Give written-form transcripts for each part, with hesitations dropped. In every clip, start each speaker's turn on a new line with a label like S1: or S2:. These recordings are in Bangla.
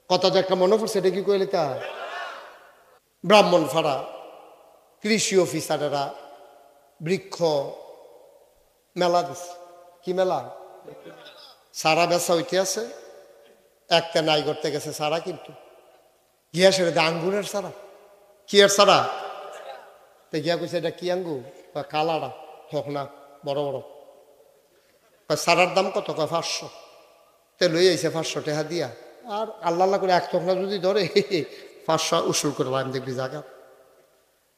S1: কথা তো একটা মনে পড়ছে, এটা কি কইলে তা ব্রাহ্মণ ফাড়া কৃষি অফিসারেরা বৃক্ষ মেলা দিছে। কি মেলা? সারা বেচা হইতে আছে, একটা নাই করতে গেছে সারা, কিন্তু গিয়া সেটা আঙ্গুরের সারা। কি এর সারা? তো গিয়া কইছে এটা কি আঙ্গুর? কালারা হোক না, বড় বড়। সারার দাম কত? 500। তে লই আইছে 500 টাকা দিয়া। আর আল্লাহ আল্লাহ করে এক তখনা যদি ধরে 500 উসুল করে লাইন দেখবি জায়গা।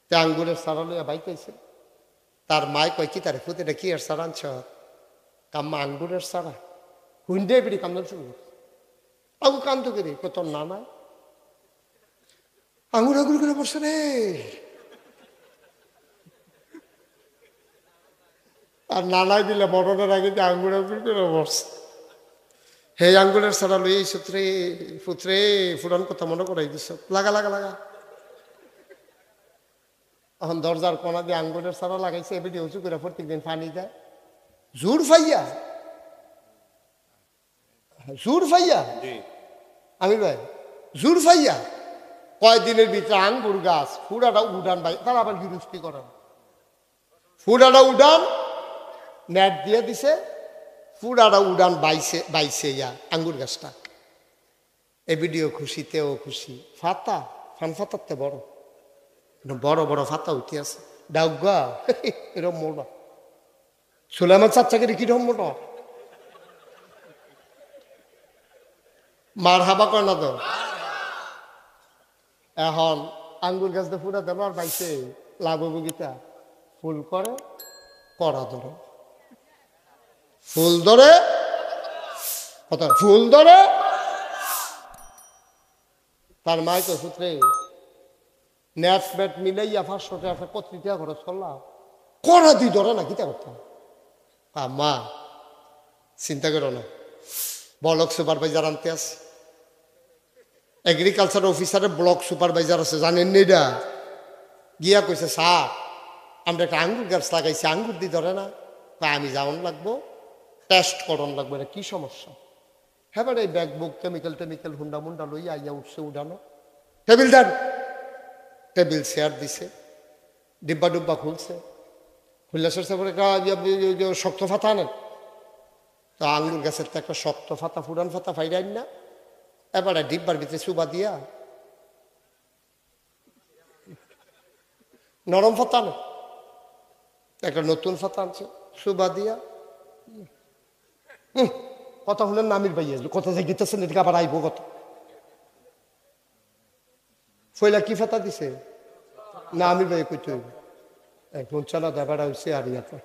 S1: তে আঙ্গুরের সারা লইয়া বাইতেছে। তার মায় কয় কি তারে ফুত এটা কি এর সারা আনছ? কাম্মা আঙ্গুরের সারা। হুন্ডে বিড়ি কান্দন শুরু করছে। আগু কান্ত করে তোর না নাই আঙ্গুর আঙ্গুর করে পড়ছে রে। আর নানাই দিলে মরণের আগে যে আঙ্গুর আঙ্গুর করে বসছে। হে আঙ্গুরের সারা লই এই সূত্রে পুত্রে ফুরান কথা মনে করাই দিস, লাগা লাগা লাগা। এখন দরজার কোনা দিয়ে আঙ্গুরের সারা লাগাইছে, এবিডি উঁচু করে প্রত্যেকদিন পানি দেয়। জোর ফাইয়া জোর ফাইয়া আমি ভাই জোর ফাইয়া কয়দিনের ভিতরে আঙ্গুর গাছ ফুরাটা উডান ভাই। তারা আবার গৃহস্থী করেন, ফুরাটা উডান নেট দিয়ে দিছে, ফুরাটা উডান বাইছে বাইছে ইয়া আঙ্গুর গাছটা। এ ভিডিও খুশিতেও খুশি। ফাতা ফান ফাতাতে বড় বড় বড় ফাতা উঠে আছে। ডাউগা এরম মোটা সুলাইমান চাচ্চাকে কিরম মোটা। মার হাবা কয় না তো। এখন আঙ্গুর গাছ দিয়ে ফুরা দেব আর বাইছে লাভ বগিতা ফুল করে কড়া ধরে, ফুল ধরে কত ফুল ধরে। তার মায় তো সূত্রে নেট ব্যাট মিলাইয়া 500 টাকা পত্রিকা খরচ করলাম, কড়া দি ধরে না কিতা করতাম। মা চিন্তা করো না, ব্লক সুপারভাইজার আনতে আছে, এগ্রিকালচার অফিসারের ব্লক সুপারভাইজার আছে, জানেন নি? এটা গিয়া কইছে স্যার আমরা একটা আঙ্গুর গাছ লাগাইছি, আঙ্গুর দি ধরে না। আমি যাওয়ান লাগবো, টেস্ট করন লাগবো, এটা কি সমস্যা? হ্যাঁ এই bag book chemical টেমিক্যাল Honda Munda লইয়া আইয়া উঠছে উঠানো। টেবিল দেন, টেবিল চেয়ার দিছে, ডিব্বা ডুব্বা খুলছে, খুললে একটা শক্ত ফাতা আনেন। তো আঙ্গুর গাছের তো একটা শক্ত ফাতা ফুরান ফাতা ফাইরাইন না, এবারে ডিব্বার ভিতরে চুবা দিয়া নরম ফাতা আনে, একটা নতুন ফাতা আনছে, চুবা দিয়া কথা হলেন নামির ভাই আসলো, কথা যে গীতেছেন এদিকে আবার আইব কত। ফইলা কি ফাতা দিছে না আমির ভাই কইতে হইব এখন চালা দাবাড়া হয়েছে। আর ইয়াতে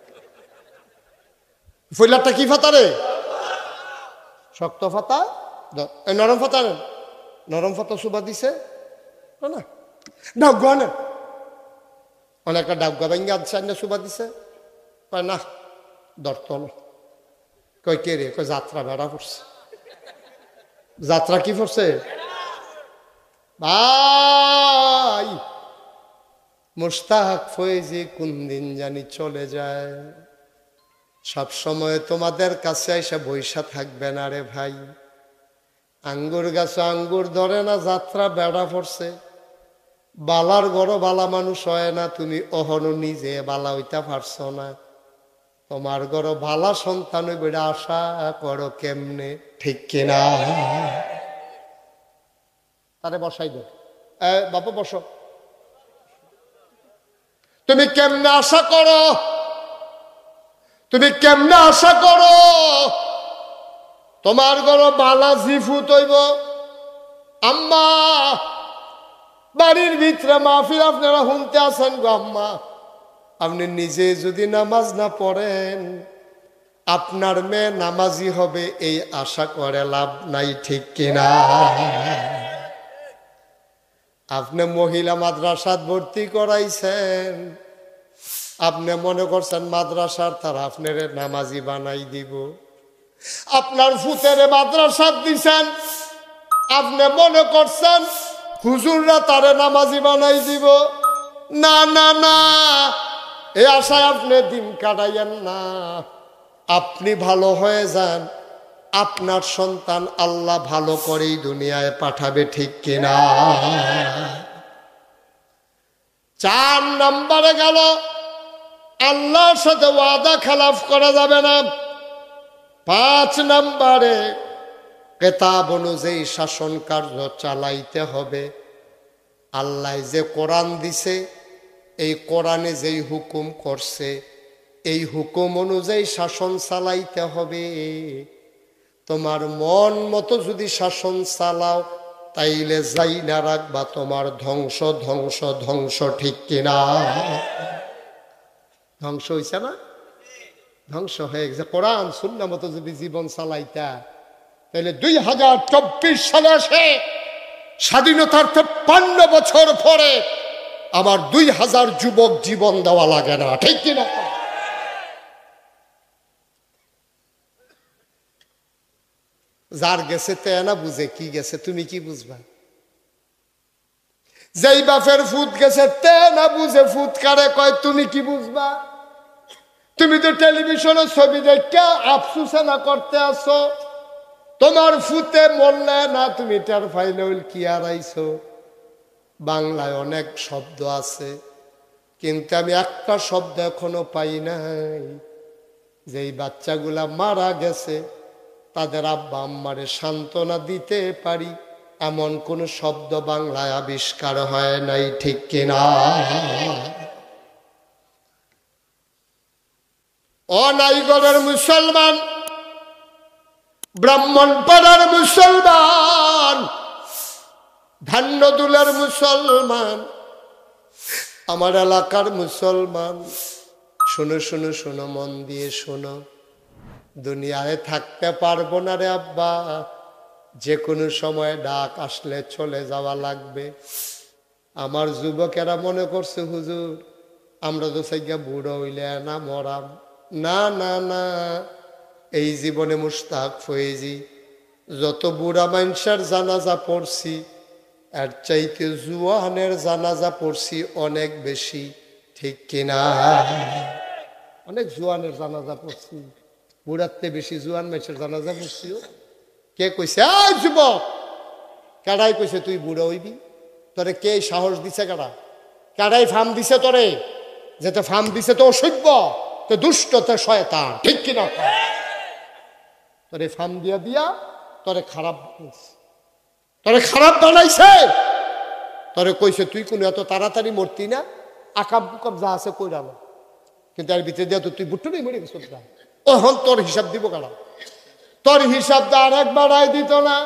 S1: ফইলারটা কি ফাতা রে? শক্ত ফাতা, নরম ফাতা নেন, নরম ফাতা সুবা দিছে না ডাউগা নেন, অনেকটা ডাউগা ভেঙ্গে আনছে না সুবা দিছে। কয় না ধরত না। কয় কে রে? কয় যাত্রা বেড়া পড়ছে। যাত্রা কি পড়ছে ভাই? মুস্তাক ফয়েজি কোন দিন জানি চলে যায়, সব সময় তোমাদের কাছে এসে বৈশা থাকবে না রে ভাই। আঙ্গুর গাছে আঙ্গুর ধরে না, যাত্রা বেড়া পড়ছে। বালার গড় বালা মানুষ হয় না, তুমি অহনো নিজে বালা হইতে পারছো না। তোমার গড় বালা সন্তান বেড়া আশা করো কেমনে, ঠিক কিনা? তারে বসাই দে, বাবা বসো। তুমি কেমনে আশা করো, তুমি কেমনে আশা করো তোমার ঘর বালা জিফুত হইব? আম্মা বাড়ির ভিতরে মাহফিল আপনারা শুনতে আছেন গো আম্মা, আপনি নিজে যদি নামাজ না পড়েন আপনার মেয়ে নামাজি হবে এই আশা করে লাভ নাই, ঠিক কিনা? আপনি মহিলা মাদ্রাসাত ভর্তি করাইছেন, আপনি মনে করছেন মাদ্রাসার তারা আপনার নামাজি বানাই দিব। আপনার ফুতের মাদ্রাসাত দিছেন, আপনি মনে করছেন হুজুররা তারে নামাজি বানাই দিব। না না না, এই আশায় আপনি দিন কাটাইয়েন না। আপনি ভালো হয়ে যান, আপনার সন্তান আল্লাহ ভালো করেই দুনিয়ায় পাঠাবে, ঠিক কিনা? 4 নম্বরে গেল আল্লাহর সাথে ওয়াদা খেলাফ করা যাবে না। 5 নম্বরে কিতাব অনুযায়ী শাসন কার্য চালাইতে হবে। আল্লাহ যে কোরআন দিছে, এই কোরআনে যেই হুকুম করছে, এই হুকুম অনুযায়ী শাসন চালাইতে হবে। তোমার মন মতো যদি শাসন চালাও, তাইলে যাই না রাখবা তোমার ধ্বংস ধ্বংস ধ্বংস, ঠিক কিনা? ধ্বংস হয়েছে না? ধ্বংস হয়ে গেছে। কোরআন সুন্নাহ মতো যদি জীবন চালাইতা, তাহলে 2024 সালে আসে স্বাধীনতার 53 বছর পরে আমার 2000 যুবক জীবন দেওয়া লাগে না, ঠিক কিনা? যার গেছে তে না বুঝে কি গেছে, তুমি কি বুঝবা? যেই বাপের ফুট গেছে তে না বুঝে ফুট কারে কয়, তুমি কি বুঝবা? তুমি তো টেলিভিশনে ছবি দেখে আফসুসে না করতে আসো, তোমার ফুতে মরলে না তুমি টের ফাইলে কি হারাইছো। বাংলায় অনেক শব্দ আছে, কিন্তু আমি একটা শব্দ এখনো পাই নাই। যেই বাচ্চাগুলা মারা গেছে তাদের আব্বা আম্মারে সান্ত্বনা দিতে পারি, এমন কোন শব্দ বাংলায় আবিষ্কার হয় নাই, ঠিক কিনা? অনাইগড়ের মুসলমান, ব্রাহ্মণপাড়ার মুসলমান, ধান্যদুলের মুসলমান, আমার এলাকার মুসলমান, শোনো শোনো শোনো, মন দিয়ে শোনো। দুনিয়ায় থাকতে পারবো না রে আব্বা, যে কোনো সময় ডাক আসলে চলে যাওয়া লাগবে। আমার যুবকেরা মনে করছে হুজুর আমরা তো সাইয়া বুড়ো হইলে না মরাম। না না না, এই জীবনে মুশতাক ফয়েজি যত বুড়া মানুষের জানাজা পড়ছি, এর চাইতে জুয়ানের জানাজা পড়ছি অনেক বেশি, ঠিক কিনা? অনেক জুয়ানের জানাজা পড়ছি, বুড়াতে বেশি জুয়ান মানুষের জানাজা পড়ছি। কে কইছে? এই যুবক, কারাই কইছে তুই বুড়া হইবি? তোরে কে সাহস দিছে? কারাই ফার্ম দিছে তোরে? যেতে ফার্ম দিছে তো অসভ্য, তো দুষ্ট, তো শয়তান, ঠিক কিনা? তোরে ফার্ম দিয়া দিয়া তোরে খারাপ বানাইছে। তোরে কইছে তুই কোন এত তাড়াতাড়ি মরতি না, আকাম কুকাম যা আছে কইরাম, কিন্তু এর ভিতরে দিয়া তো তুই বুট্টু নেই মরে গেছ। ওহন তোর হিসাব দিব কারা? তোর হিসাব তো আর এক বাড়াই দিত না,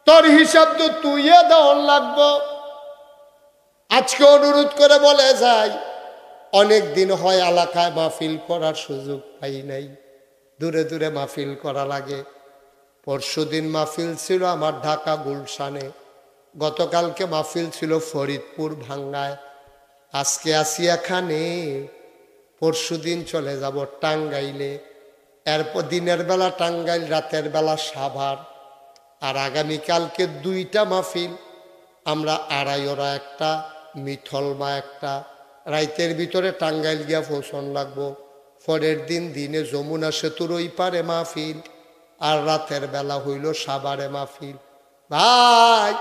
S1: তোর হিসাব তো তুই দেওয়ার লাগবো। আজকে অনুরোধ করে বলে যাই, অনেক দিন হয় এলাকায় মাহফিল করার সুযোগ পাই নাই, দূরে দূরে মাহফিল করা লাগে। পরশুদিন মাহফিল ছিল আমার ঢাকা গুলশানে, গতকালকে মাহফিল ছিল ফরিদপুর ভাঙ্গায়, আজকে আসি এখানে, পরশুদিন চলে যাব টাঙ্গাইলে, এরপর দিনের বেলা টাঙ্গাইল, রাতের বেলা সাভার, আর আগামীকালকে 2টা মাহফিল। আমরা আড়াইওরা একটা, মিথলমা একটা, রাইতের ভিতরে টাঙ্গাইল গিয়া পৌঁছন লাগবো। পরের দিন দিনে যমুনা সেতুর ওই পারে মাহফিল, আর রাতের বেলা হইল সাভারে মাহফিল। ভাই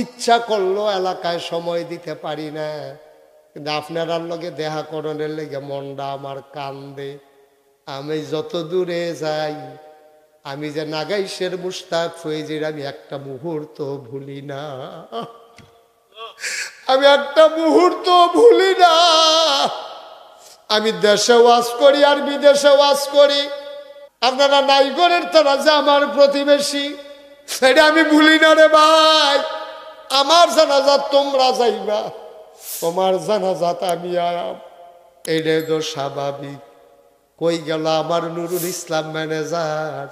S1: ইচ্ছা করলো এলাকায় সময় দিতে পারি না, কিন্তু আপনার লগে দেখা করণের লেগে মনটা আমার কান্দে। আমি যত দূরে যাই, আমি যে নাগাইশের মুশতাক ফয়েজির আমি একটা মুহূর্ত ভুলি না, আমি একটা মুহূর্ত ভুলি না। আমি দেশে ওয়াজ করি আর বিদেশে ওয়াজ করি, আপনারা নাইগরের তারা যে আমার প্রতিবেশী, সেটা আমি ভুলি না রে ভাই। আমার জানাজা তোমরা যাইবা, তোমার জানাজাত আমি আরাম, এটাই তো স্বাভাবিক। কই গেল আমার নুরুল ইসলাম ম্যানেজার?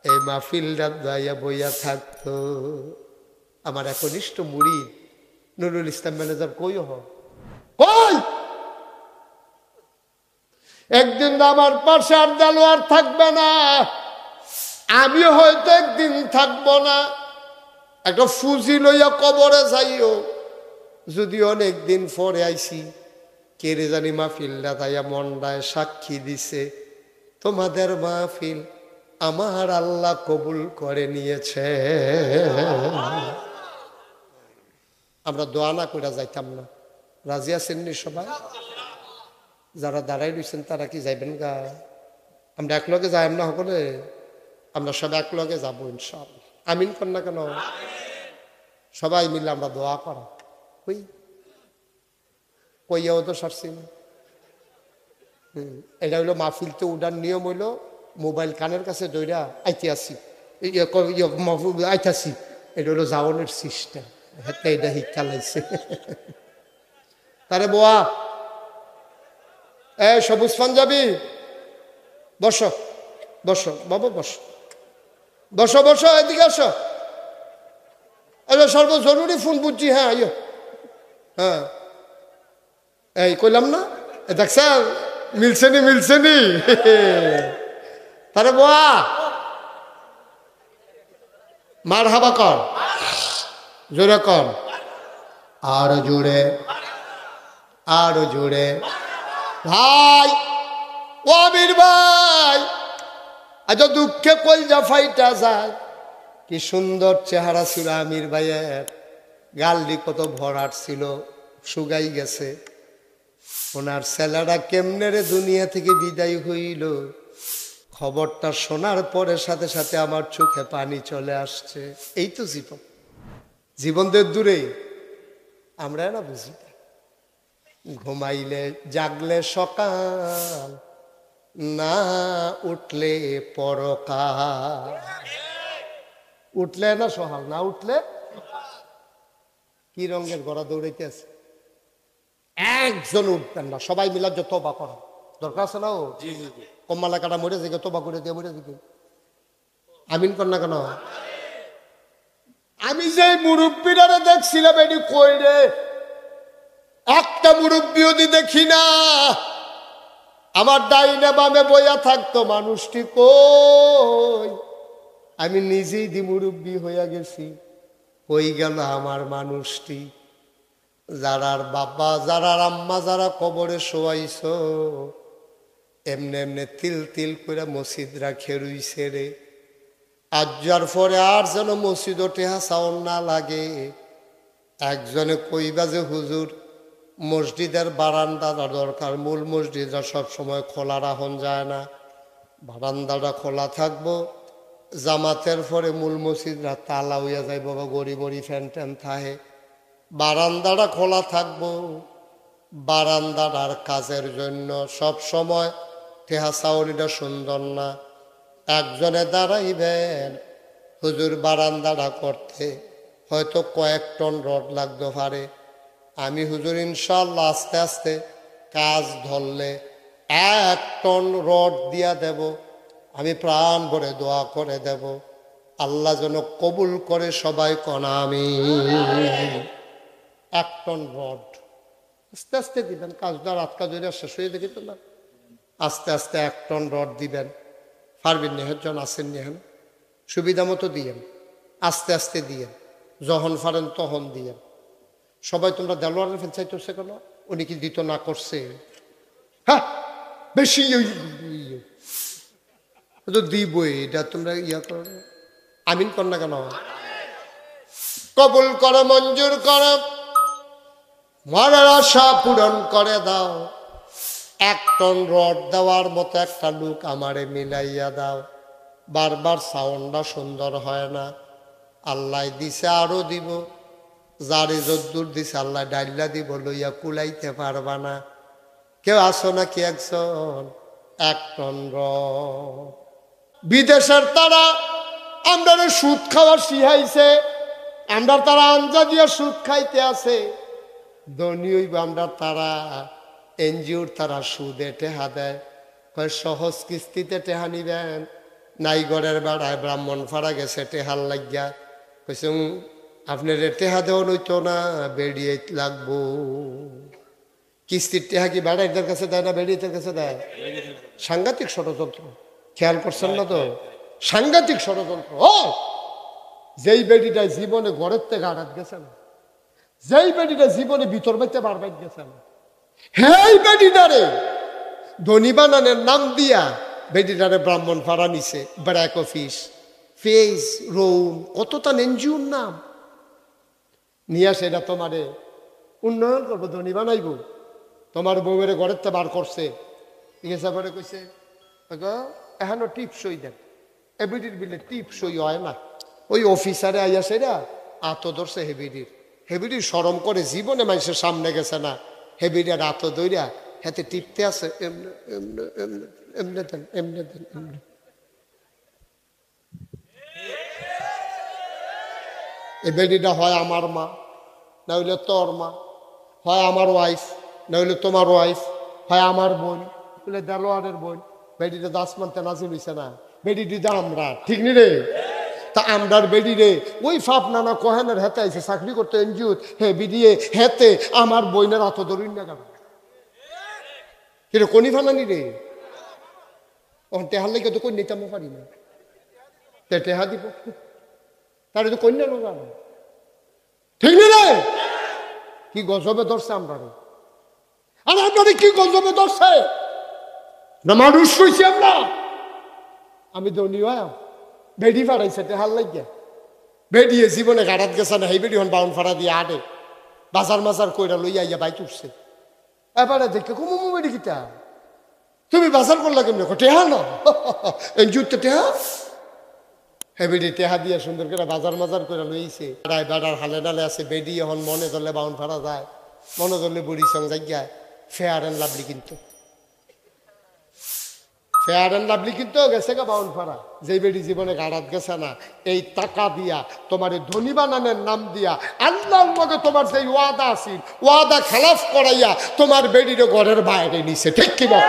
S1: এই মাহফিলটা যাইয়া বইয়া থাকতো। আমার একনিষ্ঠ মুরিদ নুরুল ইসলাম ম্যানেজার কই কই? একদিন আমার পাশে আর দেলোয়ার থাকবে না, আমি হয়তো একদিন থাকবো না। একটা ফুজি লইয়া কবরে যাইও, যদি অনেক দিন পরে আইসি, কেড়ে জানি মাহফিলটা তাইয়া মন্ডায় সাক্ষী দিছে তোমাদের মাহফিল, আমার আল্লাহ কবুল করে নিয়েছে। আমরা দোয়া না করে যাইতাম না? রাজি আছেননি সবাই? যারা দাঁড়াই রয়েছেন তারা কি যাইবেন গা? আমরা একলগে যাইম না সকলে? আমরা সব একলগে যাবো ইনশাআল্লাহ। আমিন কর না কেন? সবাই মিলে আমরা দোয়া করা কই কইয়াও তো সারছি না। এটা হইলো মাহফিলতে উঠার নিয়ম হইলো মোবাইল কানের কাছে দইরা আইতে আসি আইতাছি, এটা হলো যাওয়ানোর সিস্টেম। হাতে এটা শিক্ষা লাগছে। তারে বোয়া এ সবুজ পাঞ্জাবি বসো বসো বাবা বসো বসো বসো এদিকে আসো। সর্ব জরুরি ফোন বুঝছি। হ্যাঁ আইয়ো। হ্যাঁ এই কইলাম না, দেখছেন মিলছেনি মিলছেনি। তারে বোয়া মার হাবা কর, জোরে কর, আরো জোরে আরো জোরে। ভাই ও আমির ভাই, আজ দুঃখে কলজা ফাইটা যায়। কি সুন্দর চেহারা ছিল আমির ভাইয়ের, গালডি কত ভরাট ছিল, শুকাই গেছে। ওনার ছেলেরা কেমনে রে দুনিয়া থেকে বিদায় হইল, খবরটা শোনার পরে সাথে সাথে আমার চোখে পানি চলে আসছে। এই তো জীবন, জীবনদের দূরে আমরা না বুঝি। ঘুমাইলে জাগলে সকাল, না উঠলে পরকাল। উঠলে না সকাল, না উঠলে কি রঙের গড়া দৌড়াইতে আছে। একজন উঠবেন না, সবাই মিলা যে তবা করা দরকার আছে না। ও কম্মালা কাটা মরে যে তবা করে দিয়ে মরে দিকে আমিন কর না কেন? আমি যে মুরব্বীরা দেখছিলাম এটি কই রে, একটা মুরব্বীও দেখি না। আমার ডাইনে বামে বইয়া থাকতো, মানুষটি কই? আমি নিজেই দি মুরব্বী হইয়া গেছি। কই গেল আমার মানুষটি? যারার বাবা যারার আম্মা যারা কবরে শোয়াইছ, এমনি এমনি তিল তিল করে মসজিদ রাখে রইছে রে। আজ যার পরে আর যেন মসজিদ টেহা চাউন না লাগে। একজনে কইবা যে হুজুর মসজিদের বারান্দাটা দরকার, মূল মসজিদটা সবসময় খোলা রাখন যায় না, বারান্দাটা খোলা থাকবো। জামাতের পরে মূল মসজিদরা তালা হইয়া যায়, বাবা গড়ি গড়ি ফ্যান ট্যান থাহে। বারান্দাটা খোলা থাকবো, বারান্দাটার কাজের জন্য সব সময় টেহা চাউনিটা সুন্দর না। একজনে দাঁড়াইবেন, হুজুর বারান্দাটা করতে হয়তো কয়েক টন রড লাগতে পারে। আমি হুজুর ইনশাল্লাহ আস্তে আস্তে কাজ ধরলে 1 টন রড দিয়া দেব। আমি প্রাণ ভরে দোয়া করে দেব, আল্লাহ যেন কবুল করে। সবাই কনা আমি 1 টন রড আস্তে আস্তে দিবেন। কাজটা রাত কাজ শেষ হয়ে দেখি তো না, আস্তে আস্তে 1 টন রড দিবেন। পারবেন নিহজন আসেন নিহেন, সুবিধা মতো দিয়েন, আস্তে আস্তে দিয়েন, যখন পারেন তখন দিয়েন। সবাই তোমরা দেলোয়ারের ফেল চাইতেছে কেন? উনি কি দিত না করছে? হ্যাঁ বেশি দিবই, এটা তোমরা ইয়া করো। আমিন কর না কেন? কবুল করো, মঞ্জুর করো, মরার আশা পূরণ করে দাও। 1 টন রড দেওয়ার মতো একটা লোক আমারে মিলাইয়া দাও। বারবার সাউন্ডটা সুন্দর হয় না, আল্লাহ দিছে আরো দিব। যারে যদ্দুর দিছে আল্লাহ ডাইল্লা দিব, লইয়া কুলাইতে পারবা না। কেউ আসো নাকি একজন? 1 টন রড। বিদেশের তারা আমরা সুদ খাওয়া শিখাইছে, আমরা তারা আঞ্জা দিয়া সুদ খাইতে আছে। ধনী হইব আমরা তারা, এনজিওর তারা সুদে টেহা দেয়, সহজ কিস্তিতে টেহা নিবেন। নাইগড়ের বেড়ায় ব্রাহ্মণ ফাড়া গেছে টেহার লাগিয়া, কইস আপনার টেহা দেওয়া নইতো না, বেড়িয়ে লাগবো। কিস্তির টেহা কি বেড়াইদের কাছে দেয় না বেড়িয়েদের কাছে দেয়? সাংঘাতিক ষড়যন্ত্র, খেয়াল করছেন না তো? সাংঘাতিক ষড়যন্ত্র। ও যেই বেডিটা জীবনে ঘরের থেকে আঘাত গেছে না, যেই বেডিটা জীবনে ভিতর বাইতে বারবার গেছে না, হেই বেডিটারে ধনী বানানের নাম দিয়া বেডিটারে ব্রাহ্মণ ফাড়া নিছে, ব্র্যাক অফিস, ফেজ, রৌন, কতটা এনজিওর নাম নিয়ে আসে। এটা তোমারে উন্নয়ন করবো, ধনী বানাইব। তোমার বউয়ের ঘরের তে বার করছে, জিজ্ঞাসা করে কইছে এখনো টিপ সই দেন। এবিডির বিলে টিপ সই হয় না। ওই অফিসারে আইয়া সেরা আত ধরছে হেবিডির। হেবিডির সরম করে, জীবনে মানুষের সামনে গেছে না, হেবিডির আত দইরা হাতে টিপতে আছে, এমনে এমনে এমনে এমনে দেন, এমনে দেন, এমনে। এই বেডিটা হয় আমার মা, না হইলে তোর মা, হয় আমার ওয়াইফ, না হইলে তোমার ওয়াইফ, হয় আমার বোন, বলে দেলোয়ারের বোন। বেডিটা দাস মানতে নাজিল হইছে না, বেডি দিদা আমরা, ঠিক নি রে? তা আমরার বেডি রে ওই ফাপ নানা কোহেনের হেতে আইছে চাকরি করতে এনজিও, হে বিডিয়ে হেতে আমার বইনের হাত ধরুন না কেন? কিন্তু কনি ফালানি রে, ওখান টেহার লেগে তো কই নিতাম পারি না, টেহা দিব তার তো কন্যা না জানো, ঠিক নি রে? কি গজবে ধরছে আমরা রে, আর আপনারে কি গজবে ধরছে না? মানুষ হইছি আমরা। আমি ধনী হয় বেডি ফাড়াইছে টেহার লাগিয়া, বেডিয়ে জীবনে গাড়াত গেছে না, এই বেডি হন বাউন ফাড়া দিয়ে আডে বাজার মাজার কইরা লইয়া ইয়া বাইক উঠছে। এবারে দেখে কুমু বেডি কিতা তুমি বাজার করলা কেমন? টেহা না এনজুতে টেহা, হে বেডি টেহা দিয়ে সুন্দর করে বাজার মাজার করে লইছে। বেড়ার হালে ডালে আছে, বেডি এখন মনে ধরলে বাউন ফাড়া যায়, মনে ধরলে বুড়ি সঙ্গ যাই ফেয়ার অ্যান্ড লাভলি কিনতো, ফেয়ার অ্যান্ড লাভলি কিনতো গেছে গা বাউন ফাড়া। যে বেডি জীবনে গাড়াত গেছে না, এই টাকা দিয়া তোমার ধনী বানানোর নাম দিয়া আল্লাহর মধ্যে তোমার যে ওয়াদা আছিল, ওয়াদা খেলাফ করাইয়া তোমার বেডির ঘরের বাইরে নিছে, ঠিক কি না?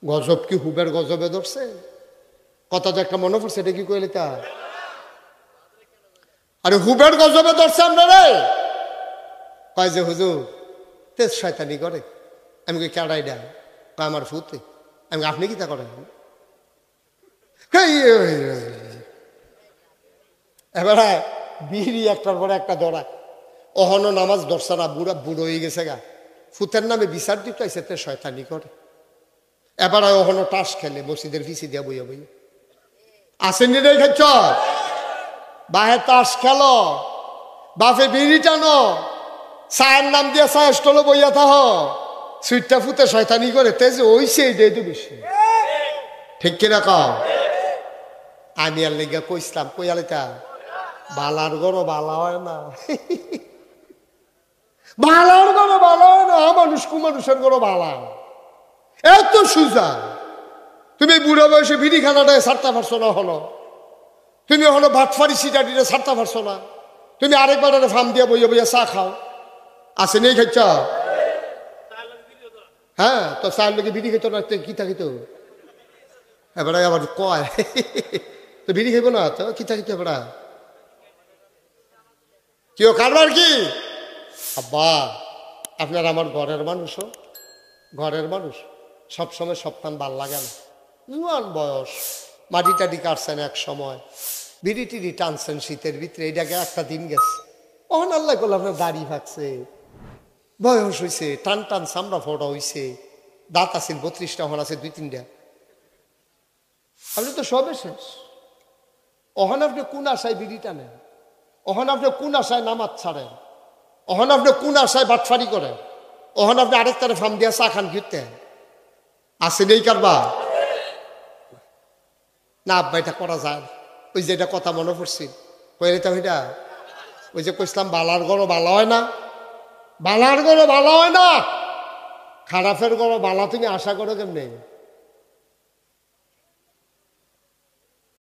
S1: গজব কি হুবের গজবে ধরছে? কথা তো একটা মনে পড়ছে, এটা কি কইলে তা? আরে হুবের গজবে ধরছে আমরা রে। কয় যে হুজুর তেজ শয়তানি করে। আমি কই কেডাই ডা? কয় আমার ফুতে। আমি আপনি কি তা করেন? এবারে বিড়ি একটার পরে একটা ধরা, অহনো নামাজ ধরছে না, বুড়া বুড়ো হয়ে গেছে গা, ফুতের নামে বিচার দিতে আইসে তে শয়তানি করে। এবার ওখানে টাস খেলে মসজিদের ফিসি দিয়া বইয়া বইয়া আসেনি রে খেছ বাহে তাস খেলো, বাপে বিড়ি টানো, চায়ের নাম দিয়া চায়ের স্টলে বইয়া থাহ, সুইটটা ফুতে শয়তানি করে, তেজ ওইছে এইটাই তো বেশি, ঠিক কিনা কও? আমি আর লেগা কইসলাম, কইয়ালিতা বালার গরো বালা হয় না, বালার গরো বালা হয় না, মানুষ কুমানুষের গরো বালা এত সুজা। তুমি বুড়ো বয়সে বিড়ি খানাটায় ছাড়তে পারছো না, হলো তুমি হলো ভাতফারি সিটাটিতে ছাড়তে পারছো না, তুমি আরেকবার ফার্ম দিয়া বইয়া বইয়া চা খাও, আছে নেই খাইছ? হ্যাঁ, তো চার লোকে বিড়ি খেত না, কি থাকিত? এবারে আবার কয় তো বিড়ি খাইব না তো কি থাকিত? এবারা কেউ কারবার কি? আব্বা আপনার আমার ঘরের মানুষও, ঘরের মানুষ সবসময় সপ্তাহ ভাল লাগে না, জুয়ান বয়স, মাটি টাটি কাটছেন এক সময়, বিড়ি টিড়ি টানছেন শীতের ভিতরে, এটাকে একটা দিন গেছে, অহন আল্লাহ করলে আপনার দাড়ি ভাগছে, বয়স হয়েছে, টান টান চামড়া ফোটা হয়েছে, দাঁত আছে 32টা, অহন আছে 2-3টা, আপনি তো সবে শেষ। অহন আপনি কোন আশায় বিড়ি টানেন, অহন আপনি কোন আশায় নামাজ ছাড়েন, অহন আপনি কোন আশায় বাটফারি করেন, অহন আপনি আরেকটারে ফার্ম দিয়া চা খান ঘুরতে আসেন এই কারবা না? আব্বা এটা করা যায়, ওই যে এটা কথা মনে পড়ছি, কইলে তো এটা ওই যে কইসলাম বালার গরো বালা হয় না, বালার গরো বালা হয় না, খারাপের গরো বালা তুমি আশা করো কেমনে?